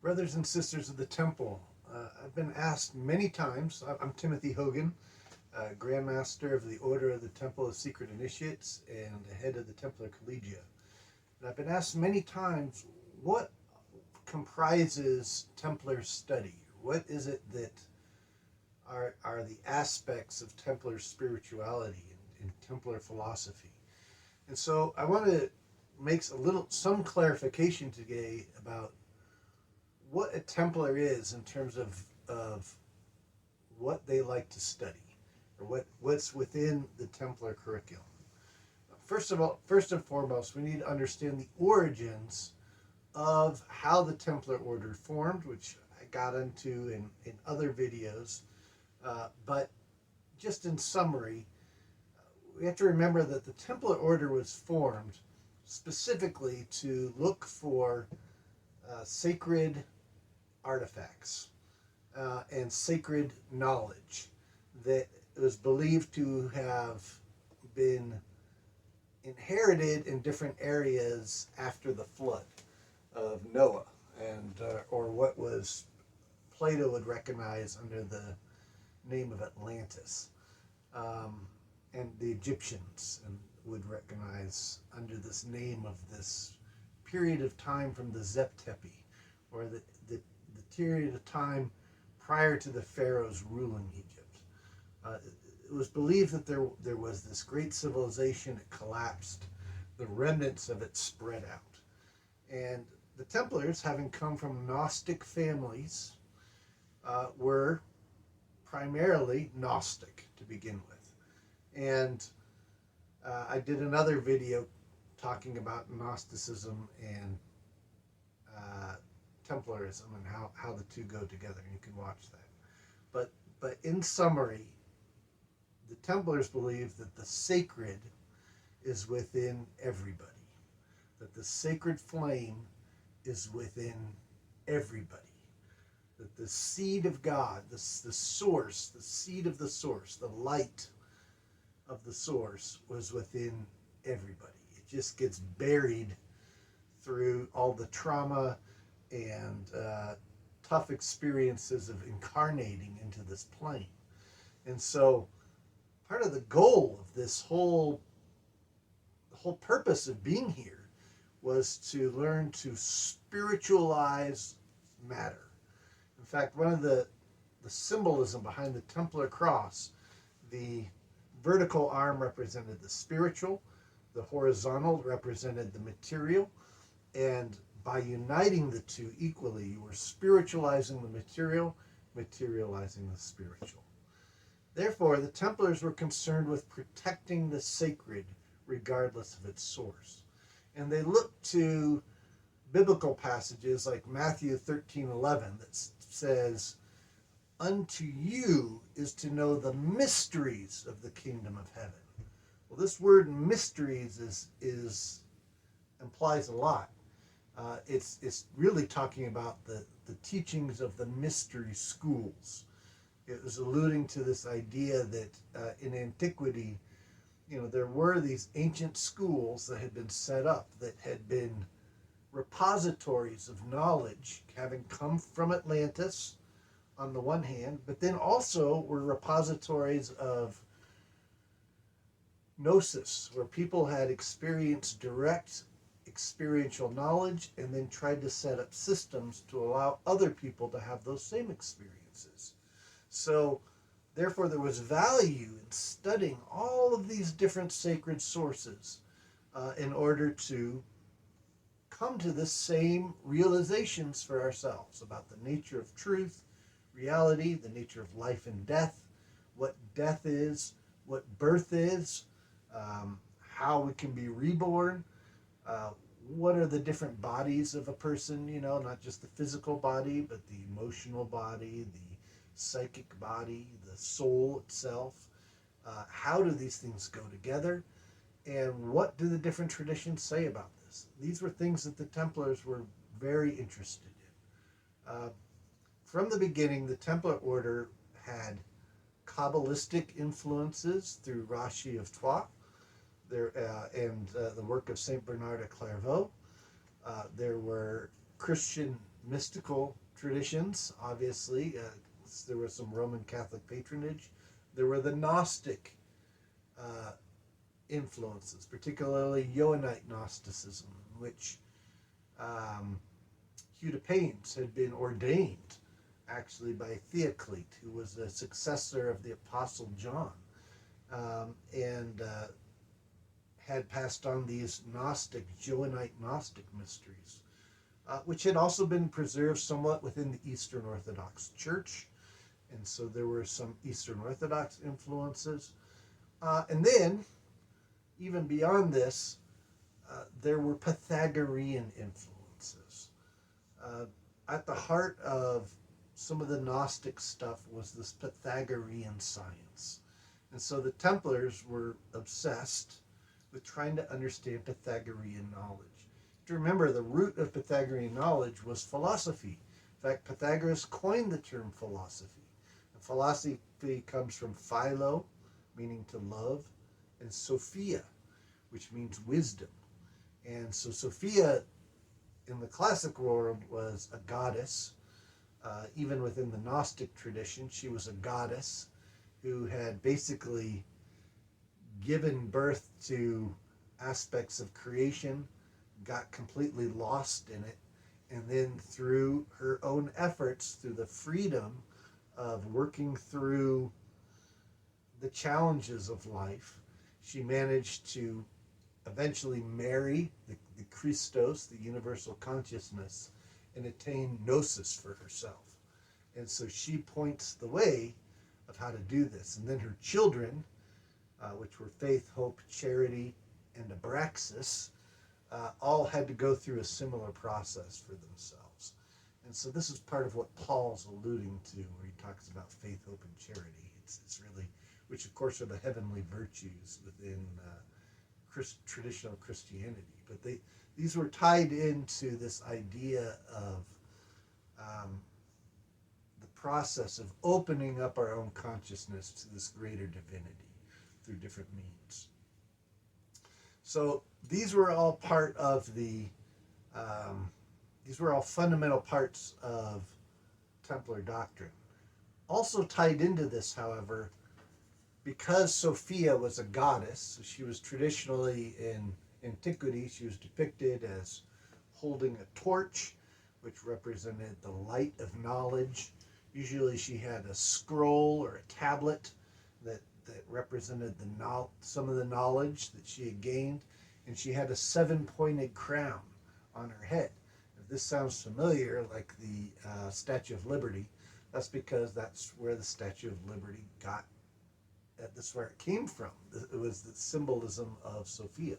Brothers and sisters of the temple, I've been asked many times. I'm Timothy Hogan, Grand Master of the Order of the Temple of Secret Initiates and the head of the Templar Collegia. And I've been asked many times, what comprises Templar study? What is it that are the aspects of Templar spirituality and Templar philosophy? And so I want to make some clarification today about what a Templar is in terms of what they like to study, or what's within the Templar curriculum. First and foremost, we need to understand the origins of how the Templar order formed, which I got into in other videos. But just in summary, we have to remember that the Templar order was formed specifically to look for sacred artifacts and sacred knowledge that was believed to have been inherited in different areas after the flood of Noah, and or what was Plato would recognize under the name of Atlantis, and the Egyptians would recognize under this name of this period of time from the Zeptepi, or the period of time prior to the pharaohs ruling Egypt. It was believed that there was this great civilization. It collapsed. The remnants of it spread out. And the Templars, having come from Gnostic families, were primarily Gnostic to begin with. And I did another video talking about Gnosticism and Templarism and how the two go together, and you can watch that. But in summary, the Templars believe that the sacred is within everybody, that the sacred flame is within everybody, that the seed of God, the source, the seed of the source, the light of the source was within everybody. It just gets buried through all the trauma and tough experiences of incarnating into this plane. And so part of the goal of the whole purpose of being here was to learn to spiritualize matter. In fact, one of the symbolism behind the Templar cross, the vertical arm represented the spiritual, the horizontal represented the material, and by uniting the two equally, you were spiritualizing the material, materializing the spiritual. Therefore, the Templars were concerned with protecting the sacred regardless of its source. And they looked to biblical passages like Matthew 13:11 that says, "Unto you is to know the mysteries of the kingdom of heaven." Well, this word mysteries implies a lot. It's really talking about the teachings of the mystery schools. It was alluding to this idea that in antiquity, there were these ancient schools that had been set up that had been repositories of knowledge, having come from Atlantis on the one hand, but then also were repositories of gnosis, where people had experienced direct experiential knowledge and then tried to set up systems to allow other people to have those same experiences. So therefore there was value in studying all of these different sacred sources in order to come to the same realizations for ourselves about the nature of truth, reality, the nature of life and death, what death is, what birth is, how we can be reborn, what are the different bodies of a person, not just the physical body, but the emotional body, the psychic body, the soul itself. How do these things go together? And what do the different traditions say about this? These were things that the Templars were very interested in. From the beginning, the Templar order had Kabbalistic influences through Rashi of Troyes, and the work of Saint Bernard of Clairvaux. There were Christian mystical traditions, obviously. There was some Roman Catholic patronage. There were the Gnostic uh, influences, particularly Johannite Gnosticism, which um, Hugh de Paynes had been ordained actually by Theoclete, who was a successor of the Apostle John, and had passed on these Gnostic, Johannite Gnostic mysteries, which had also been preserved somewhat within the Eastern Orthodox Church. And so there were some Eastern Orthodox influences. And then, even beyond this, there were Pythagorean influences. At the heart of some of the Gnostic stuff was this Pythagorean science. And so the Templars were obsessed with trying to understand Pythagorean knowledge. To remember, the root of Pythagorean knowledge was philosophy. In fact, Pythagoras coined the term philosophy. And philosophy comes from philo, meaning to love, and Sophia, which means wisdom. And so Sophia, in the classic world, was a goddess. Even within the Gnostic tradition, she was a goddess who had basically given birth to aspects of creation, got completely lost in it, and then through her own efforts, through the freedom of working through the challenges of life, she managed to eventually marry the Christos, the universal consciousness, and attain gnosis for herself. And so she points the way of how to do this. And then her children, which were faith, hope, charity, and abraxas, all had to go through a similar process for themselves. And so this is part of what Paul's alluding to, where he talks about faith, hope, and charity. It's really, which of course are the heavenly virtues within traditional Christianity. But these were tied into this idea of the process of opening up our own consciousness to this greater divinity through different means. So these were all part of these were all fundamental parts of Templar doctrine. Also tied into this, however, because Sophia was a goddess, so she was traditionally in antiquity, she was depicted as holding a torch, which represented the light of knowledge. Usually she had a scroll or a tablet that represented some of the knowledge that she had gained, and she had a 7-pointed crown on her head. If this sounds familiar, like the Statue of Liberty, that's because that's where the Statue of Liberty that's where it came from. It was the symbolism of Sophia.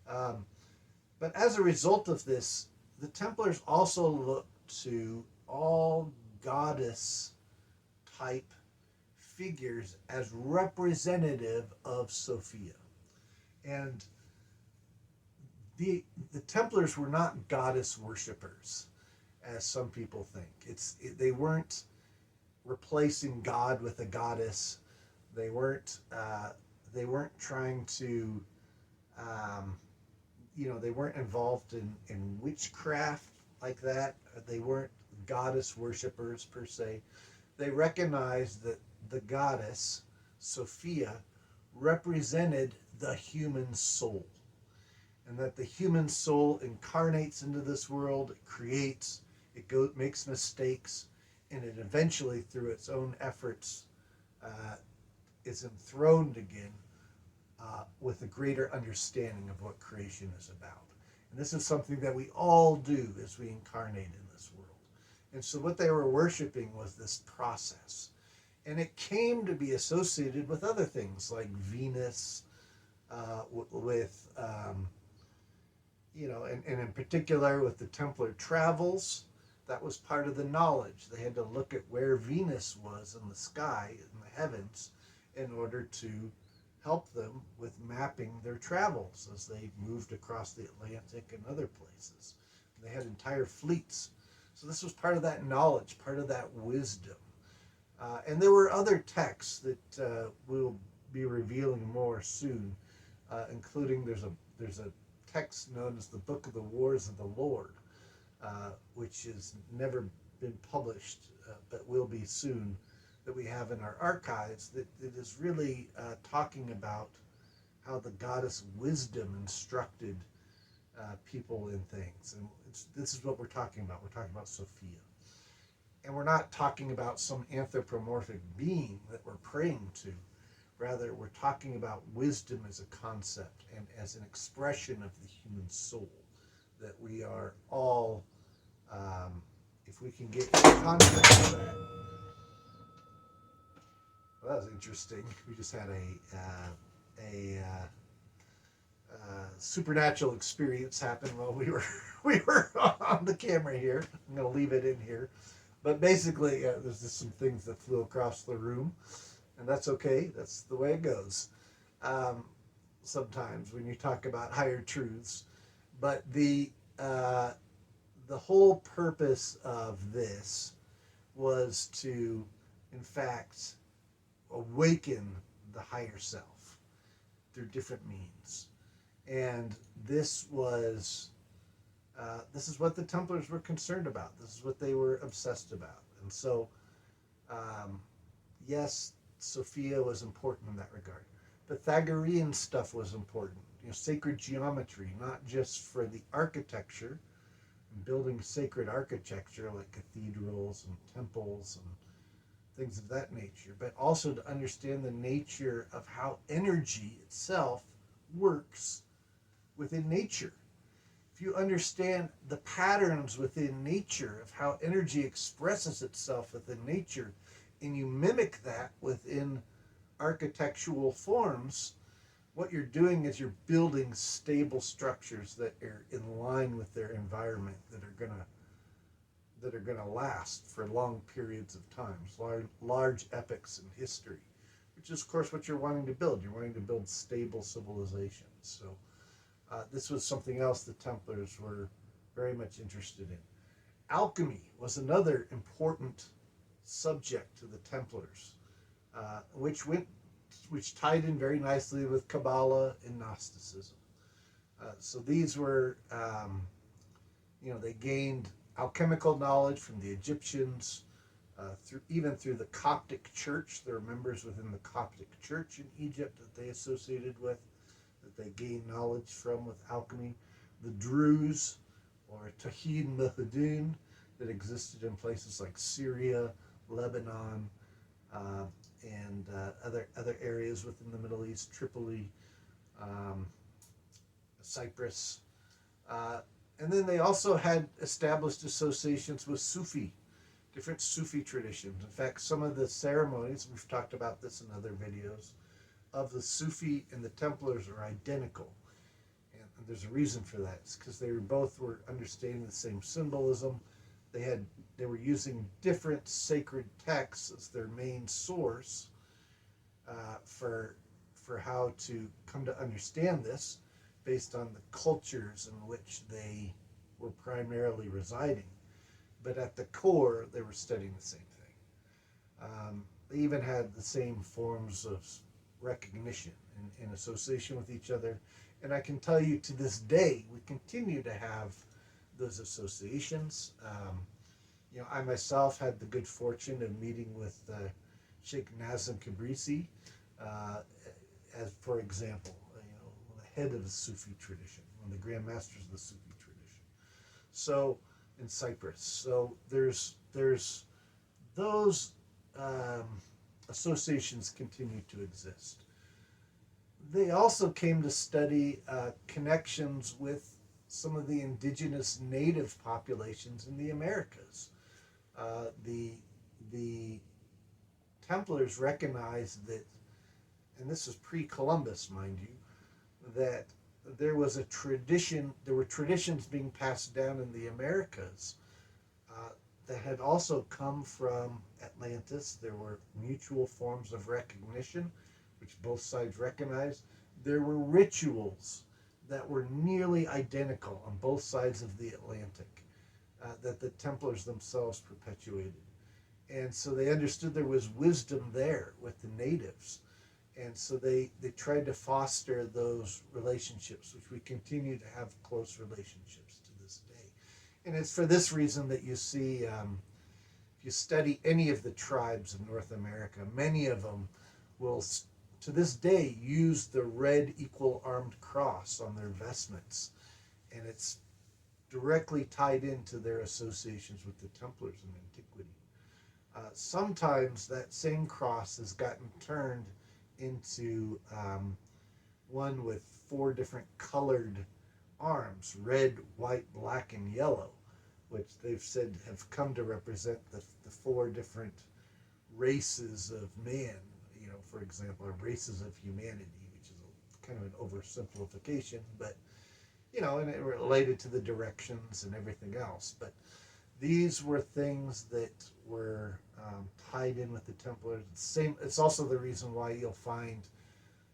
But as a result of this, the Templars also looked to all goddess type figures as representative of Sophia. And the Templars were not goddess worshippers, as some people think. They weren't replacing God with a goddess. They weren't trying to, they weren't involved in witchcraft like that. They weren't goddess worshippers per se. They recognized that the goddess, Sophia, represented the human soul. And that the human soul incarnates into this world, it creates, makes mistakes, and it eventually, through its own efforts, is enthroned again with a greater understanding of what creation is about. And this is something that we all do as we incarnate in this world. And so what they were worshiping was this process. And it came to be associated with other things like Venus, and in particular with the Templar travels. That was part of the knowledge. They had to look at where Venus was in the sky, in the heavens, in order to help them with mapping their travels as they moved across the Atlantic and other places. They had entire fleets. So this was part of that knowledge, part of that wisdom. And there were other texts that we'll be revealing more soon, including there's a text known as the Book of the Wars of the Lord, which has never been published, but will be soon, that we have in our archives, that is really talking about how the goddess wisdom instructed people in things. And this is what we're talking about. We're talking about Sophia. And we're not talking about some anthropomorphic being that we're praying to. Rather, we're talking about wisdom as a concept and as an expression of the human soul. That we are all, if we can get in contact with that. Well, that was interesting. We just had a supernatural experience happen while we were on the camera here. I'm going to leave it in here, but basically, there's just some things that flew across the room, and that's okay. That's the way it goes. Sometimes when you talk about higher truths, but the whole purpose of this was to, in fact, awaken the higher self through different means. And this is what the Templars were concerned about. This is what they were obsessed about. And so, yes, Sophia was important in that regard. Pythagorean stuff was important. Sacred geometry, not just for the architecture, building sacred architecture like cathedrals and temples and things of that nature, but also to understand the nature of how energy itself works within nature. If you understand the patterns within nature of how energy expresses itself within nature, and you mimic that within architectural forms, what you're doing is you're building stable structures that are in line with their environment, that are gonna last for long periods of time, large epochs in history, which is of course what you're wanting to build. You're wanting to build stable civilizations. So this was something else the Templars were very much interested in. Alchemy was another important subject to the Templars, which tied in very nicely with Kabbalah and Gnosticism. So these were, they gained alchemical knowledge from the Egyptians, even through the Coptic Church. There were members within the Coptic Church in Egypt that they associated with, that they gained knowledge from with alchemy. The Druze, or Tawhid Muhadun, that existed in places like Syria, Lebanon, and other areas within the Middle East, Tripoli, Cyprus. And then they also had established associations with different Sufi traditions. In fact, some of the ceremonies, we've talked about this in other videos, of the Sufi and the Templars are identical. And there's a reason for that. It's because they both were understanding the same symbolism. They were using different sacred texts as their main source for how to come to understand this, based on the cultures in which they were primarily residing. But at the core, they were studying the same thing. They even had the same forms of recognition in association with each other. And I can tell you, to this day, we continue to have those associations. I myself had the good fortune of meeting with Sheikh Nazim Kabrisi, as for example, the head of the Sufi tradition, one of the Grand Masters of the Sufi tradition. So in Cyprus, so there's those associations continue to exist. They also came to study connections with some of the indigenous native populations in the Americas. The Templars recognized that, and this is pre-Columbus, mind you, that there were traditions being passed down in the Americas that had also come from Atlantis. There were mutual forms of recognition, which both sides recognized. There were rituals that were nearly identical on both sides of the Atlantic that the Templars themselves perpetuated. And so they understood there was wisdom there with the natives. And so they tried to foster those relationships, which we continue to have close relationships to this day. And it's for this reason that you see, if you study any of the tribes of North America, many of them will, to this day, use the red equal armed cross on their vestments. And it's directly tied into their associations with the Templars in antiquity. Sometimes that same cross has gotten turned into one with four different colored arms: red, white, black, and yellow, which they've said have come to represent the four different races of man. You know, for example, or races of humanity, which is kind of an oversimplification, but you know, and it related to the directions and everything else. But these were things that were tied in with the Templars. Same. It's also the reason why you'll find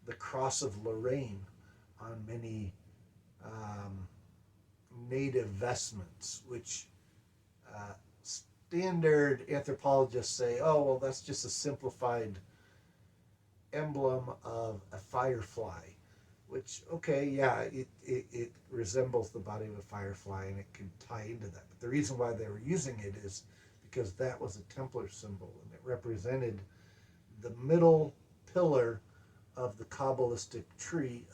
the Cross of Lorraine on many native vestments, which standard anthropologists say, oh, well, that's just a simplified emblem of a firefly, which, okay, yeah, it resembles the body of a firefly and it can tie into that. But the reason why they were using it is because that was a Templar symbol and it represented the middle pillar of the Kabbalistic tree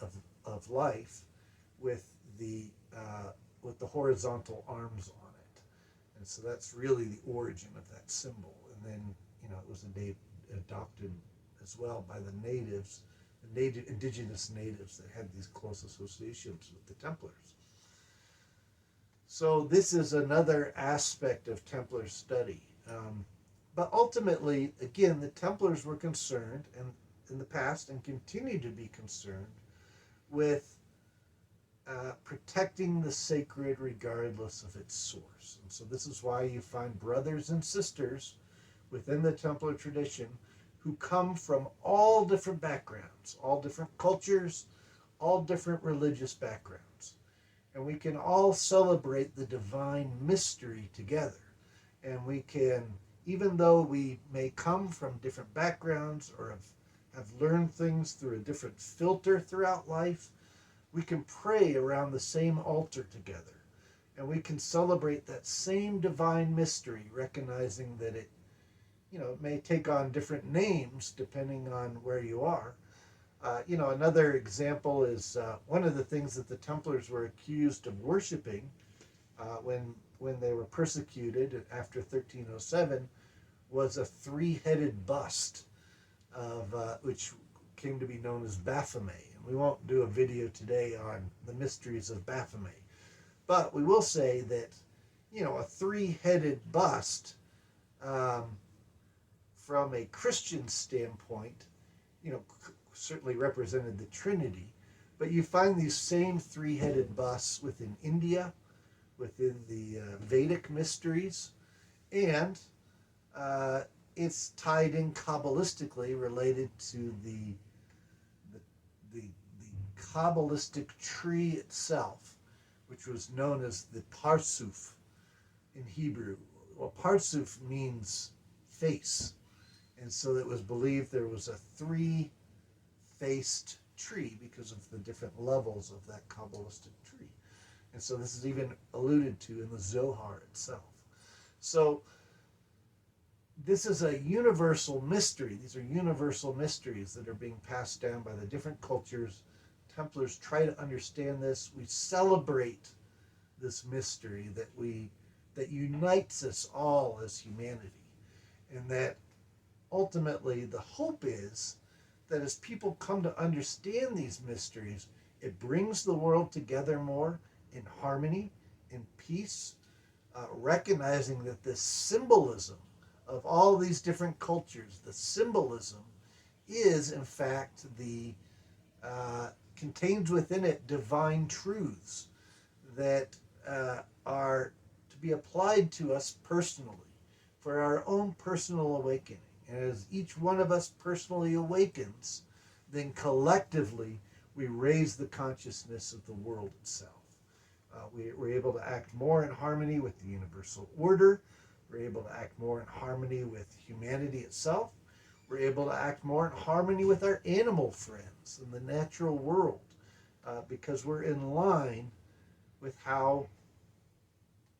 of life with the horizontal arms on it. And so that's really the origin of that symbol. And then, you know, it was adopted as well by the natives, the indigenous natives that had these close associations with the Templars. So this is another aspect of Templar study. But ultimately, again, the Templars were concerned, and in the past, and continue to be concerned, with protecting the sacred regardless of its source. And so this is why you find brothers and sisters within the Templar tradition who come from all different backgrounds, all different cultures, all different religious backgrounds. And we can all celebrate the divine mystery together. And we can, even though we may come from different backgrounds or have learned things through a different filter throughout life, we can pray around the same altar together. And we can celebrate that same divine mystery, recognizing that it, you know, it may take on different names depending on where you are. You know, another example is one of the things that the Templars were accused of worshiping when they were persecuted after 1307 was a three-headed bust of which came to be known as Baphomet. And we won't do a video today on the mysteries of Baphomet, but we will say that, you know, a three-headed bust from a Christian standpoint, you know, certainly represented the Trinity, but you find these same three-headed busts within India, within the Vedic mysteries, and it's tied in Kabbalistically related to the Kabbalistic tree itself, which was known as the Parsuf in Hebrew. Well, Parsuf means face, and so it was believed there was a three-faced tree because of the different levels of that Kabbalistic tree. And so this is even alluded to in the Zohar itself. So this is a universal mystery. These are universal mysteries that are being passed down by the different cultures. Templars try to understand this. We celebrate this mystery that unites us all as humanity. And that ultimately the hope is that as people come to understand these mysteries, it brings the world together more in harmony, in peace, recognizing that this symbolism of all these different cultures, the symbolism is in fact contains within it divine truths that are to be applied to us personally for our own personal awakening. And as each one of us personally awakens, then collectively we raise the consciousness of the world itself. We're able to act more in harmony with the universal order. We're able to act more in harmony with humanity itself. We're able to act more in harmony with our animal friends in the natural world, because we're in line with how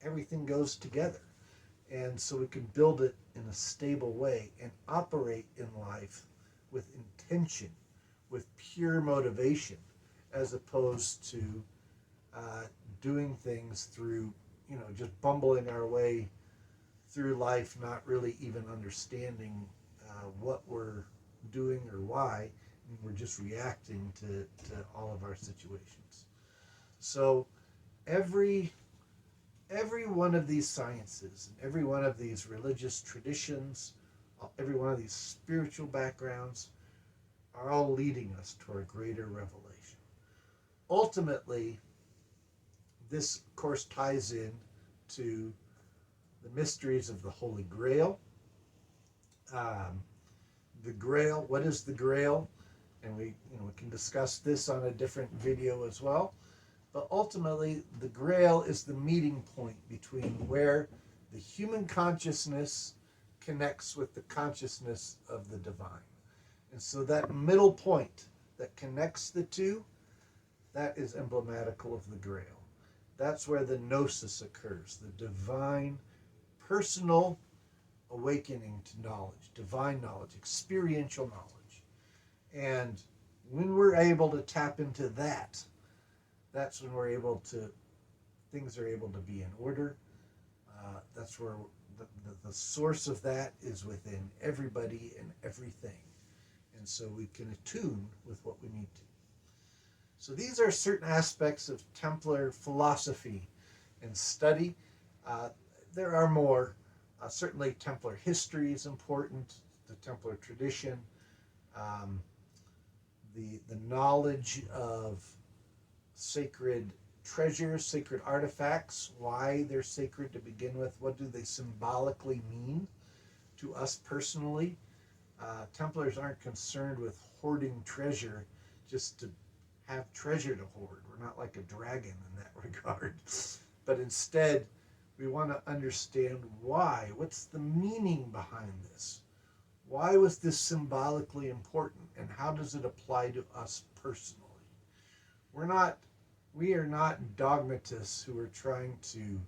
everything goes together. And so we can build it in a stable way and operate in life with intention, with pure motivation, as opposed to doing things through, just bumbling our way through life, not really even understanding what we're doing or why, and we're just reacting to all of our situations. So every one of these sciences and every one of these religious traditions, every one of these spiritual backgrounds are all leading us toward a greater revelation. Ultimately, this of course ties in to the mysteries of the Holy Grail. The Grail, what is the Grail? And we can discuss this on a different video as well. But ultimately, the Grail is the meeting point between where the human consciousness connects with the consciousness of the divine. And so that middle point that connects the two, that is emblematical of the Grail. That's where the gnosis occurs, the divine, personal awakening to knowledge, divine knowledge, experiential knowledge. And when we're able to tap into that, that's when things are able to be in order. That's where the source of that is within everybody and everything. And so we can attune with what we need to. So these are certain aspects of Templar philosophy and study. There are more. Certainly Templar history is important, the Templar tradition, the knowledge of sacred treasures, sacred artifacts, why they're sacred to begin with, what do they symbolically mean to us personally. Templars aren't concerned with hoarding treasure just to have treasure to hoard. We're not like a dragon in that regard. But instead, we want to understand why. What's the meaning behind this? Why was this symbolically important, and how does it apply to us personally? We are not dogmatists who are trying to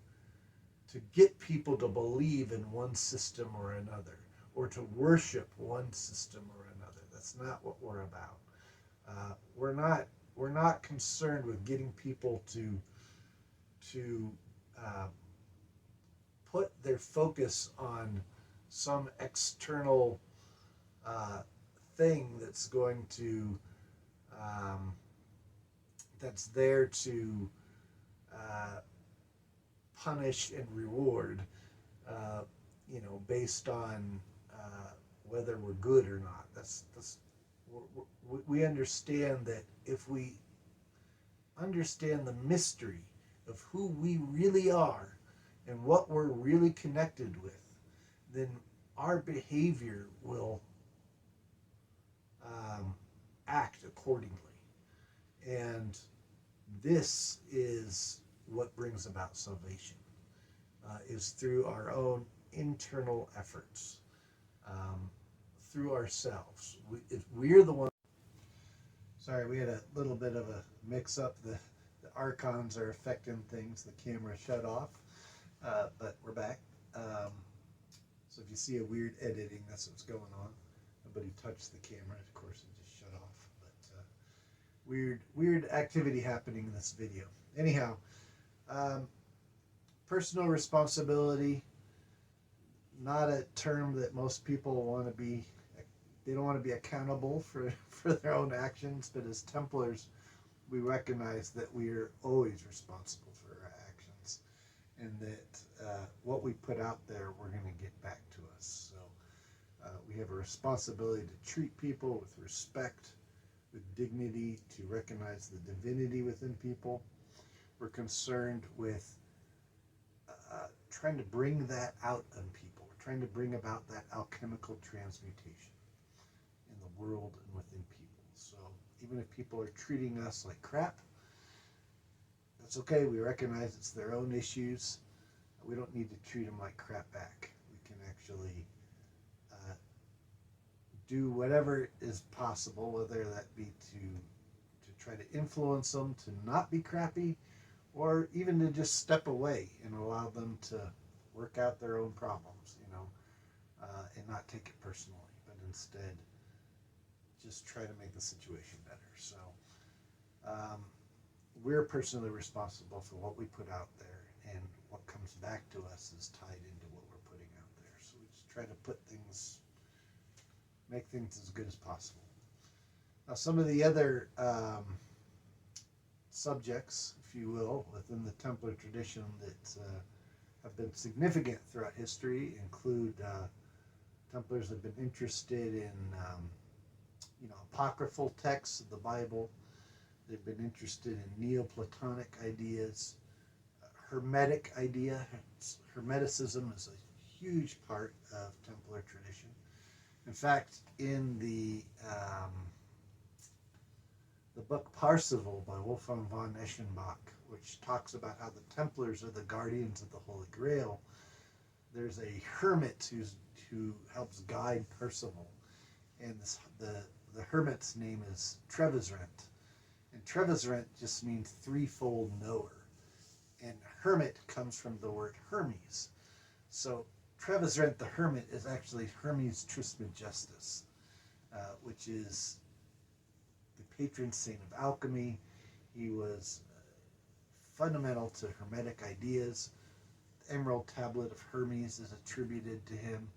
get people to believe in one system or another, or to worship one system or another. That's not what we're about. We're not concerned with getting people to put their focus on some external thing that's going to that's there to punish and reward, based on whether we're good or not. We understand that if we understand the mystery of who we really are and what we're really connected with, then our behavior will act accordingly. And this is what brings about salvation, is through our own internal efforts, through ourselves. We're the one. Sorry, we had a little bit of a mix-up. The archons are affecting things. The camera shut off, but we're back. So if you see a weird editing, that's what's going on. Nobody touched the camera. Of course, it just shut off. But weird activity happening in this video. Anyhow, personal responsibility, not a term that most people want to be. They don't want to be accountable for their own actions, but as Templars, we recognize that we are always responsible for our actions, and that what we put out there, we're going to get back to us. So we have a responsibility to treat people with respect, with dignity, to recognize the divinity within people. We're concerned with trying to bring that out in people. We're trying to bring about that alchemical transmutation in the world and within people. So even if people are treating us like crap, that's okay. We recognize it's their own issues. We don't need to treat them like crap back. We can actually do whatever is possible, whether that be to try to influence them to not be crappy, or even to just step away and allow them to work out their own problems, and not take it personally, but instead just try to make the situation better. So we're personally responsible for what we put out there, and what comes back to us is tied into what we're putting out there. So we just try to make things as good as possible. Now, some of the other subjects, if you will, within the Templar tradition that have been significant throughout history include Templars have been interested in apocryphal texts of the Bible. They've been interested in Neoplatonic ideas, Hermetic idea. Hermeticism is a huge part of Templar tradition. In fact, in the book Parsifal by Wolfgang von Eschenbach, which talks about how the Templars are the guardians of the Holy Grail, there's a hermit who helps guide Percival, and the hermit's name is Trevisrent, and Trevisrent just means threefold knower, and hermit comes from the word Hermes. So Trevisrent the hermit is actually Hermes Trismegistus, which is the patron saint of alchemy. He was fundamental to Hermetic ideas. The Emerald Tablet of Hermes is attributed to him,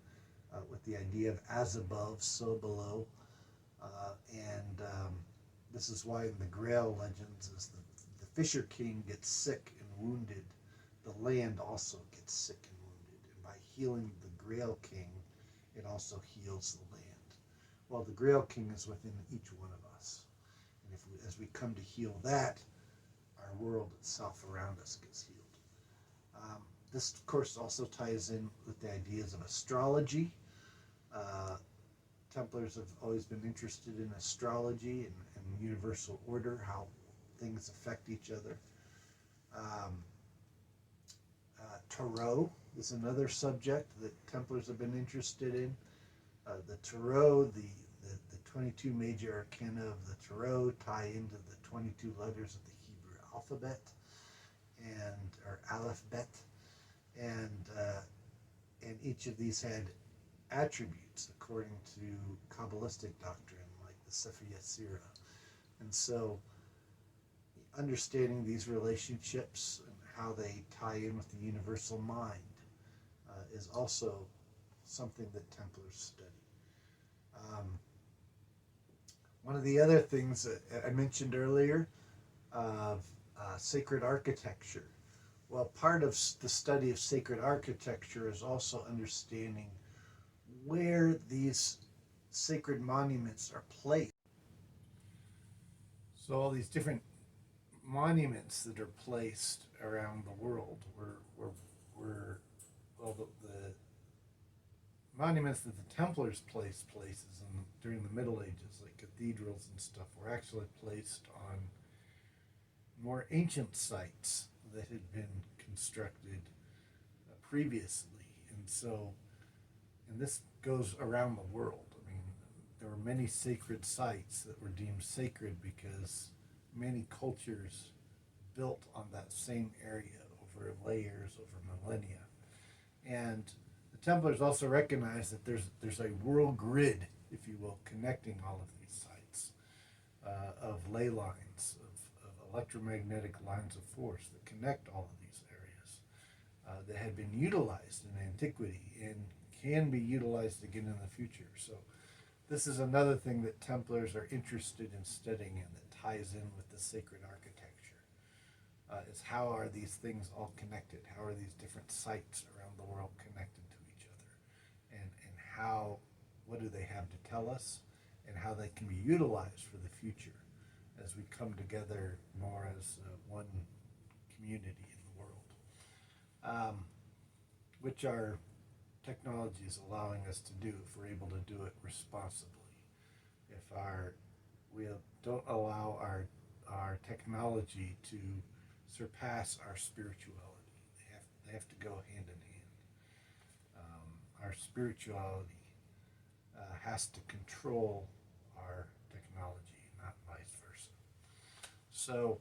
with the idea of as above, so below. This is why in the Grail legends, as the Fisher King gets sick and wounded, the land also gets sick and wounded. And by healing the Grail King, it also heals the land. Well, the Grail King is within each one of us. And as we come to heal that, our world itself around us gets healed. This, of course, also ties in with the ideas of astrology. Templars have always been interested in astrology and universal order, how things affect each other. Tarot is another subject that Templars have been interested in. The Tarot, the 22 major arcana of the Tarot tie into the 22 letters of the Hebrew alphabet, or alphabet, and each of these had attributes according to Kabbalistic doctrine, like the Sophia Sira. And so understanding these relationships and how they tie in with the universal mind is also something that Templars study. One of the other things that I mentioned earlier, sacred architecture. Well, part of the study of sacred architecture is also understanding where these sacred monuments are placed. So all these different monuments that are placed around the world were the monuments that the Templars placed places during the Middle Ages, like cathedrals and stuff, were actually placed on more ancient sites that had been constructed previously. And this goes around the world. I mean, there were many sacred sites that were deemed sacred because many cultures built on that same area over layers, over millennia. And the Templars also recognize that there's a world grid, if you will, connecting all of these sites, of ley lines, of electromagnetic lines of force that connect all of these areas, that had been utilized in antiquity and can be utilized again in the future. So this is another thing that Templars are interested in studying and that ties in with the sacred architecture, is how are these things all connected? How are these different sites around the world connected to each other? And what do they have to tell us, and how they can be utilized for the future as we come together more as one community in the world, which our technology is allowing us to do if we're able to do it responsibly. If we don't allow our technology to surpass our spirituality. They have to go hand in hand. Our spirituality has to control our technology, not vice versa. So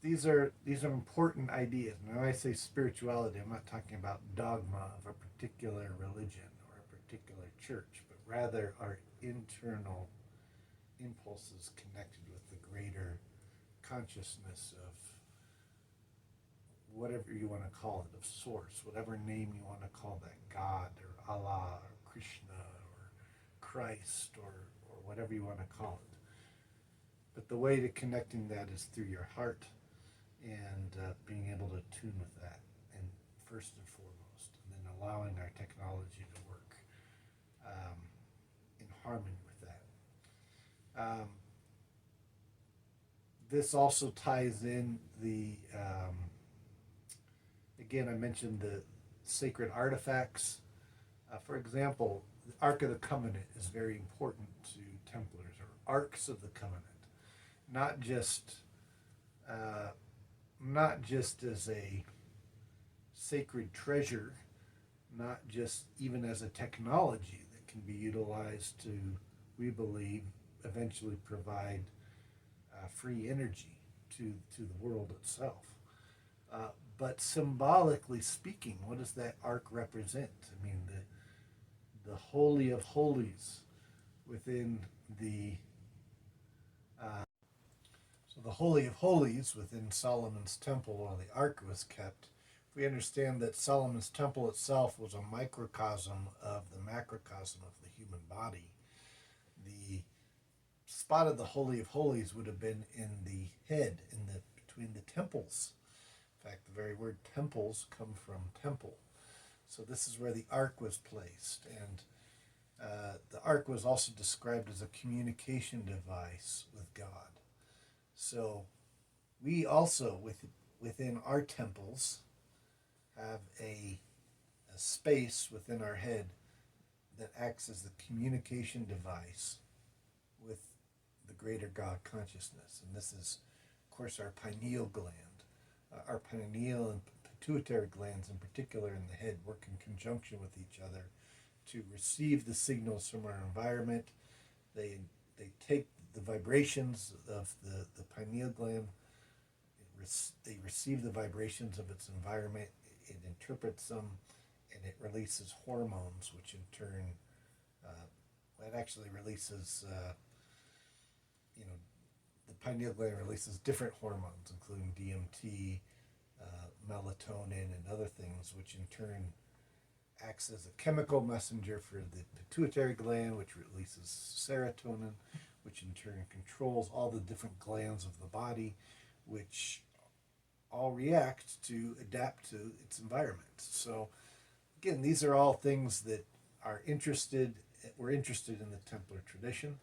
these are important ideas. Now, when I say spirituality, I'm not talking about dogma of a particular religion or a particular church, but rather our internal impulses connected with the greater consciousness of whatever you want to call it, of source, whatever name you want to call that, God or Allah or Krishna or Christ or whatever you want to call it. But the way to connecting that is through your heart and being able to tune with that, and first and foremost, and then allowing our technology to work in harmony with that. This also ties in the again, I mentioned the sacred artifacts. For example, the Ark of the Covenant is very important to Templars, or Arks of the Covenant. Not just as a sacred treasure, not just even as a technology that can be utilized to, we believe, eventually provide free energy to the world itself. But symbolically speaking, what does that ark represent? I mean, the Holy of Holies within the so the Holy of Holies within Solomon's temple, while the ark was kept, we understand that Solomon's temple itself was a microcosm of the macrocosm of the human body. The spot of the Holy of Holies would have been in the head, between the temples. In fact, the very word temples come from temple. So this is where the ark was placed, and the ark was also described as a communication device with God. So we also, within our temples, have a space within our head that acts as the communication device with the greater God consciousness. And this is, of course, our pineal gland. Our pineal and pituitary glands in particular in the head work in conjunction with each other to receive the signals from our environment. They take the vibrations of the pineal gland. They receive the vibrations of its environment. It interprets them, and it releases hormones, which in turn, it actually releases, the pineal gland releases different hormones, including DMT, melatonin, and other things, which in turn acts as a chemical messenger for the pituitary gland, which releases serotonin, which in turn controls all the different glands of the body, which all react to adapt to its environment. So again, these are all things that we're interested in the Templar tradition,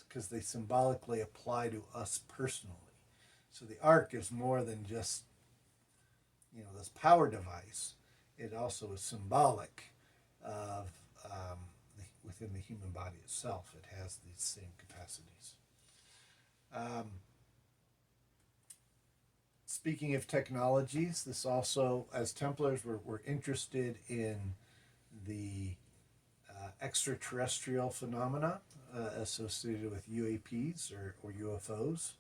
because they symbolically apply to us personally. So the ark is more than just, this power device. It also is symbolic of within the human body itself. It has these same capacities. Speaking of technologies, this also, as Templars, we're interested in the extraterrestrial phenomena associated with UAPs or UFOs.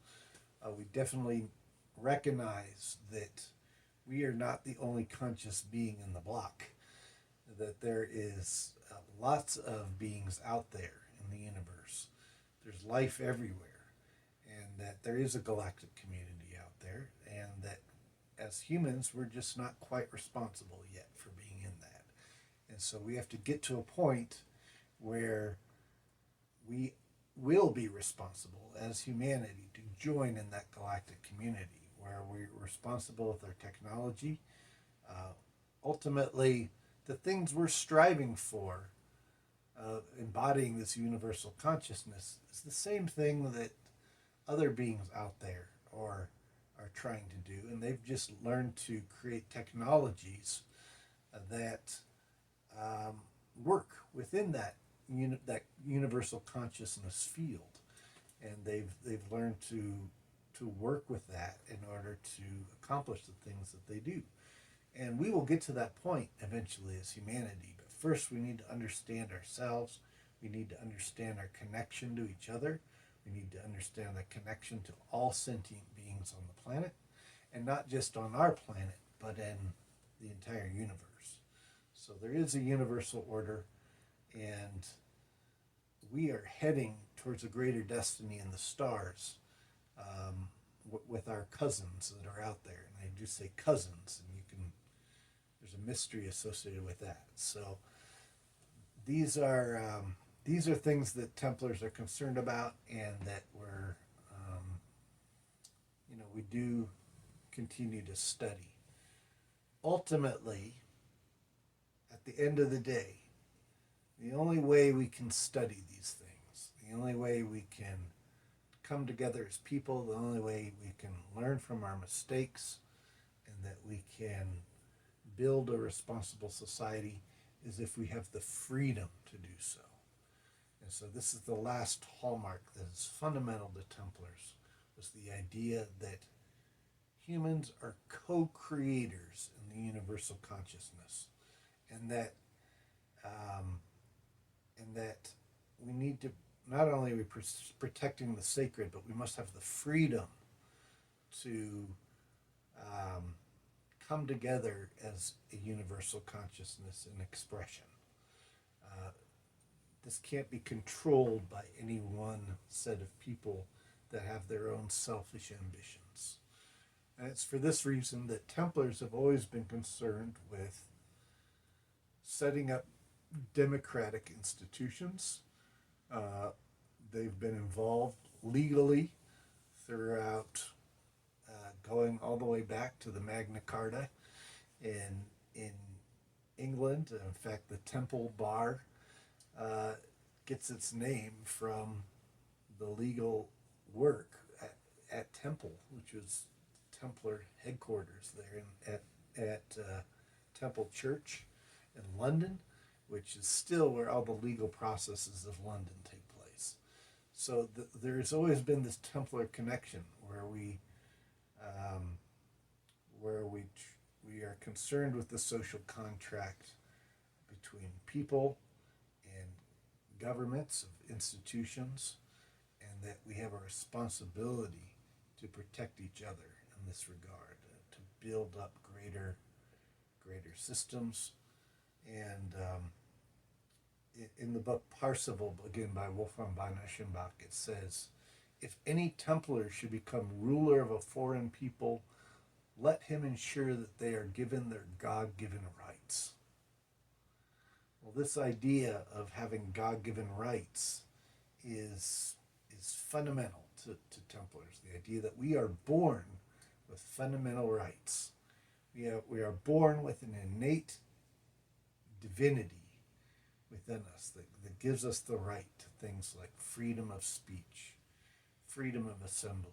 We definitely recognize that we are not the only conscious being in the block, that there is lots of beings out there in the universe. There's life everywhere, and that there is a galactic community out there, and that as humans, we're just not quite responsible yet for being in that. And so we have to get to a point where we will be responsible as humanity to join in that galactic community, where we're responsible with our technology. Ultimately, the things we're striving for, embodying this universal consciousness, is the same thing that other beings out there are trying to do, and they've just learned to create technologies that work within that universal consciousness field, and they've learned to work with that in order to accomplish the things that they do. And we will get to that point eventually as humanity, but first we need to understand ourselves. We need to understand our connection to each other. We need to understand the connection to all sentient beings on the planet, and not just on our planet, but in the entire universe. So there is a universal order, and we are heading towards a greater destiny in the stars, with our cousins that are out there. And I do say cousins, and there's a mystery associated with that. So these are things that Templars are concerned about, and that we do continue to study. Ultimately, at the end of the day, the only way we can study these things, the only way we can come together as people, the only way we can learn from our mistakes, and that we can build a responsible society, is if we have the freedom to do so. And so this is the last hallmark that is fundamental to Templars, was the idea that humans are co-creators in the universal consciousness, and that we need to, not only are we protecting the sacred, but we must have the freedom to come together as a universal consciousness and expression. This can't be controlled by any one set of people that have their own selfish ambitions. And it's for this reason that Templars have always been concerned with setting up democratic institutions. They've been involved legally throughout, going all the way back to the Magna Carta in England. In fact, the Temple Bar gets its name from the legal work at Temple, which was Templar headquarters there at Temple Church in London, which is still where all the legal processes of London take place. So there's always been this Templar connection where we are concerned with the social contract between people and governments of institutions, and that we have a responsibility to protect each other in this regard, to build up greater systems. And in the book Parsifal, again by Wolfram von Eschenbach, it says, "If any Templar should become ruler of a foreign people, let him ensure that they are given their God-given rights." Well, this idea of having God-given rights is fundamental to Templars. The idea that we are born with fundamental rights. We are born with an innate divinity within us that gives us the right to things like freedom of speech, freedom of assembly,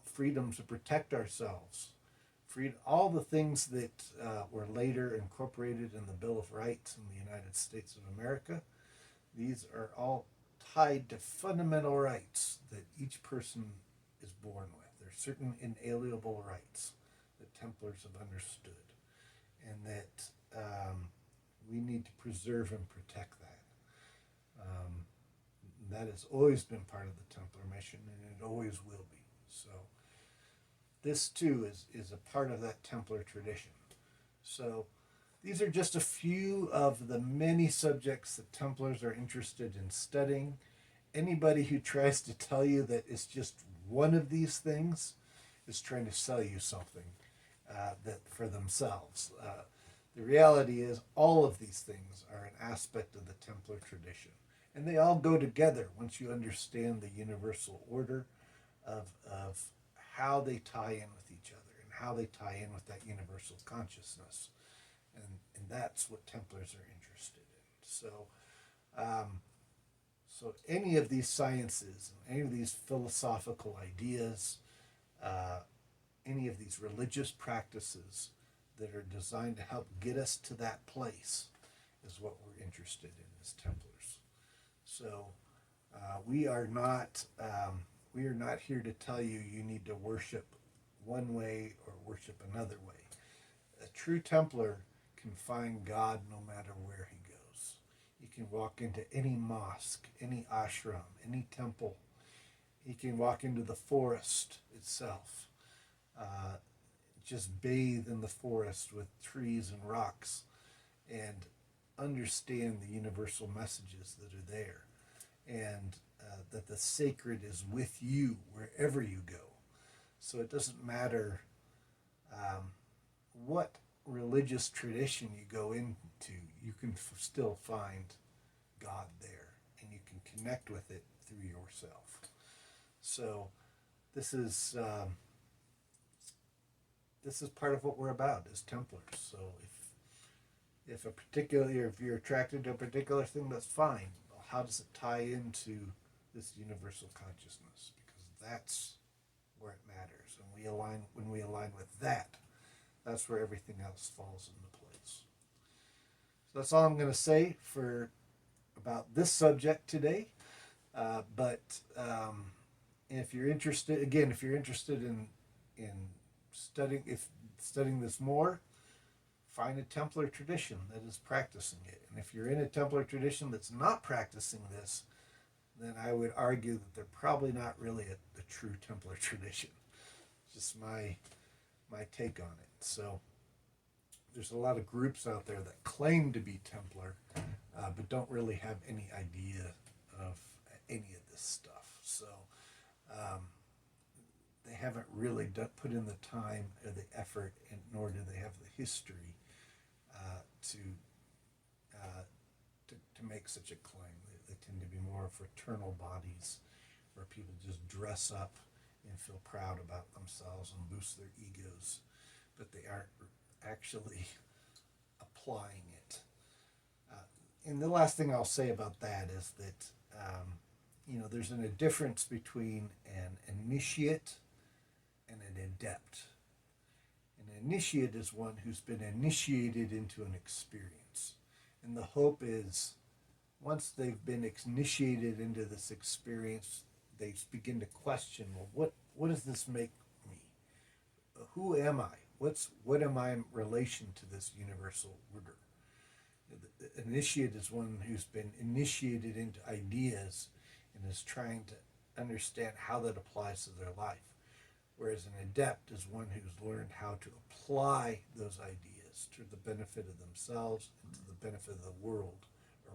freedom to protect ourselves, all the things that were later incorporated in the Bill of Rights in the United States of America. These are all tied to fundamental rights that each person is born with. There are certain inalienable rights that Templars have understood, and that we need to preserve and protect that. That has always been part of the Templar mission, and it always will be. So this too is a part of that Templar tradition. So these are just a few of the many subjects that Templars are interested in studying. Anybody who tries to tell you that it's just one of these things is trying to sell you something that for themselves. The reality is all of these things are an aspect of the Templar tradition. And they all go together once you understand the universal order of how they tie in with each other and how they tie in with that universal consciousness. And that's what Templars are interested in. So any of these sciences, any of these philosophical ideas, any of these religious practices that are designed to help get us to that place is what we're interested in as Templars. So we are not here to tell you need to worship one way or worship another way. A true Templar can find God no matter where he goes. You can walk into any mosque, any ashram, any temple. He can walk into the forest itself, just bathe in the forest with trees and rocks, and understand the universal messages that are there, and that the sacred is with you wherever you go. So it doesn't matter what religious tradition you go into, you can still find God there, and you can connect with it through yourself. So this is part of what we're about as Templars. So if you're attracted to a particular thing, that's fine. How does it tie into this universal consciousness? Because that's where it matters. And when we align with that, that's where everything else falls into place. So that's all I'm going to say for about this subject today. But if you're interested in studying this more, find a Templar tradition that is practicing it. And if you're in a Templar tradition that's not practicing this, then I would argue that they're probably not really a true Templar tradition. Just my take on it. So there's a lot of groups out there that claim to be Templar, but don't really have any idea of any of this stuff. So they haven't really put in the time or the effort, and nor do they have the history to make such a claim. They tend to be more fraternal bodies where people just dress up and feel proud about themselves and boost their egos, but they aren't actually applying it. And the last thing I'll say about that is that there's a difference between an initiate and an adept. An initiate is one who's been initiated into an experience. And the hope is, once they've been initiated into this experience, they begin to question, well, what does this make me? Who am I? What am I in relation to this universal order? The initiate is one who's been initiated into ideas and is trying to understand how that applies to their life. Whereas an adept is one who's learned how to apply those ideas to the benefit of themselves and to the benefit of the world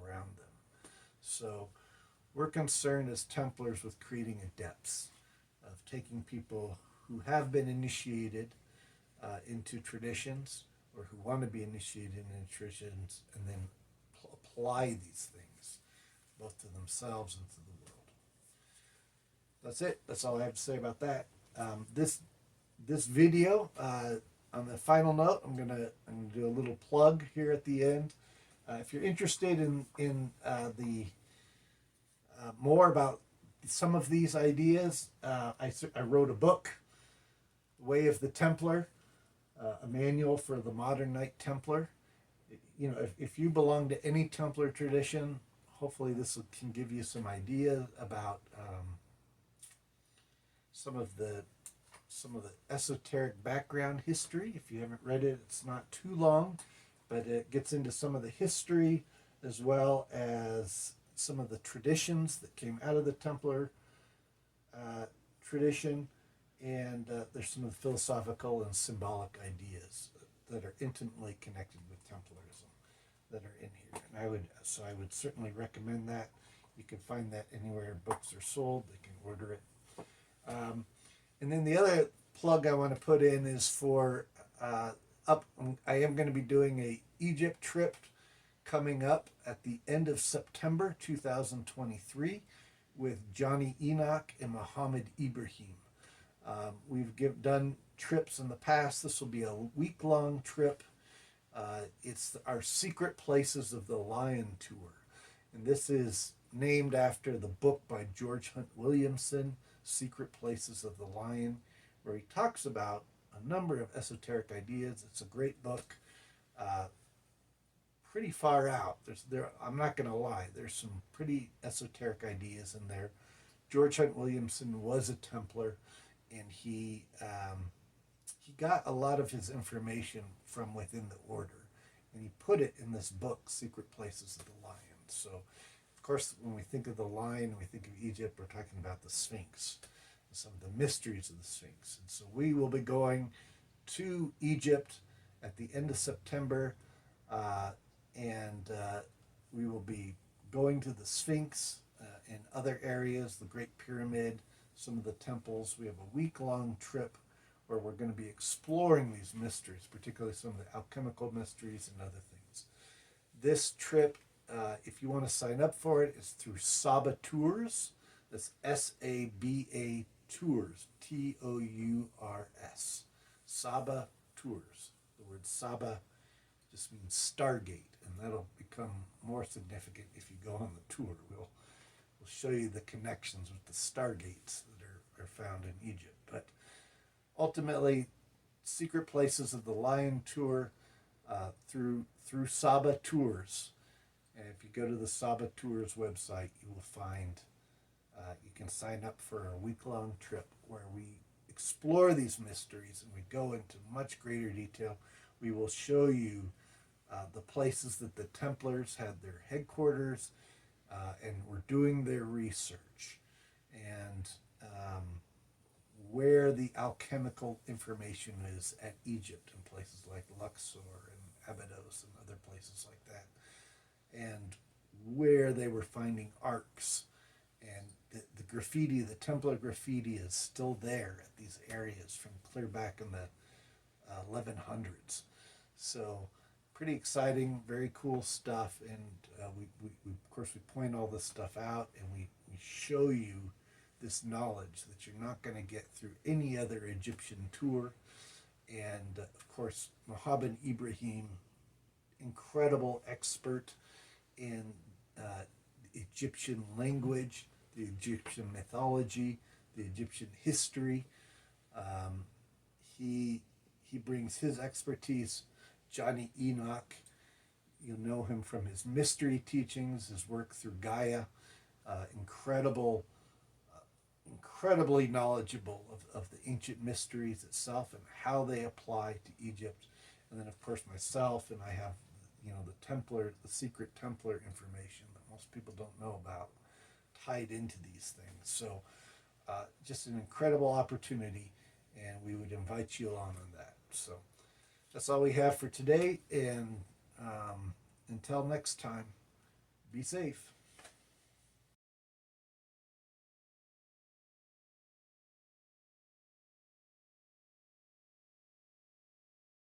around them. So we're concerned as Templars with creating adepts, of taking people who have been initiated into traditions, or who want to be initiated into traditions, and then apply these things both to themselves and to the world. That's it. That's all I have to say about that. This video, on the final note, I'm gonna do a little plug here at the end. If you're interested in the more about some of these ideas, I wrote a book, Way of the Templar, a manual for the modern Knight Templar. If you belong to any Templar tradition, hopefully this can give you some idea about some of the esoteric background history. If you haven't read it, it's not too long, but it gets into some of the history as well as some of the traditions that came out of the Templar tradition, and there's some of the philosophical and symbolic ideas that are intimately connected with Templarism that are in here. And I would certainly recommend that. You can find that anywhere books are sold. They can order it. And then the other plug I want to put in is for I am going to be doing a Egypt trip coming up at the end of September 2023 with Johnny Enoch and Muhammad Ibrahim. We've done trips in the past. This will be a week-long trip. It's our Secret Places of the Lion tour. And this is named after the book by George Hunt Williamson, Secret Places of the Lion, where he talks about a number of esoteric ideas. It's a great book. Pretty far out. I'm not going to lie. There's some pretty esoteric ideas in there. George Hunt Williamson was a Templar, and he got a lot of his information from within the order, and he put it in this book, Secret Places of the Lion. So, of course, when we think of the lion, we think of Egypt, we're talking about the Sphinx, some of the mysteries of the Sphinx. And so we will be going to Egypt at the end of September, and we will be going to the Sphinx and other areas, the Great Pyramid, some of the temples. We have a week-long trip where we're going to be exploring these mysteries, particularly some of the alchemical mysteries and other things. This trip, if you want to sign up for it, is through Saba Tours. That's Saba Tours, Tours. Saba Tours. The word Saba just means Stargate, and that'll become more significant if you go on the tour. We'll show you the connections with the Stargates that are found in Egypt. But ultimately, Secret Places of the Lion Tour through Saba Tours. And if you go to the Saba Tours website, you will find you can sign up for a week-long trip where we explore these mysteries and we go into much greater detail. We will show you the places that the Templars had their headquarters and were doing their research, and where the alchemical information is at Egypt in places like Luxor and Abydos and other places like that, and where they were finding arcs. And the graffiti, the Templar graffiti, is still there at these areas from clear back in the 1100s. So pretty exciting, very cool stuff. And we of course, we point all this stuff out, and we show you this knowledge that you're not going to get through any other Egyptian tour. And of course, Mohammed Ibrahim, incredible expert in Egyptian language, the Egyptian mythology, the Egyptian history. He brings his expertise. Johnny Enoch, you'll know him from his mystery teachings, his work through Gaia. Incredibly knowledgeable of the ancient mysteries itself and how they apply to Egypt. And then, of course, myself, and I have, the secret Templar information that most people don't know about, tied into these things. So just an incredible opportunity, and we would invite you along on that. So that's all we have for today, and until next time, be safe.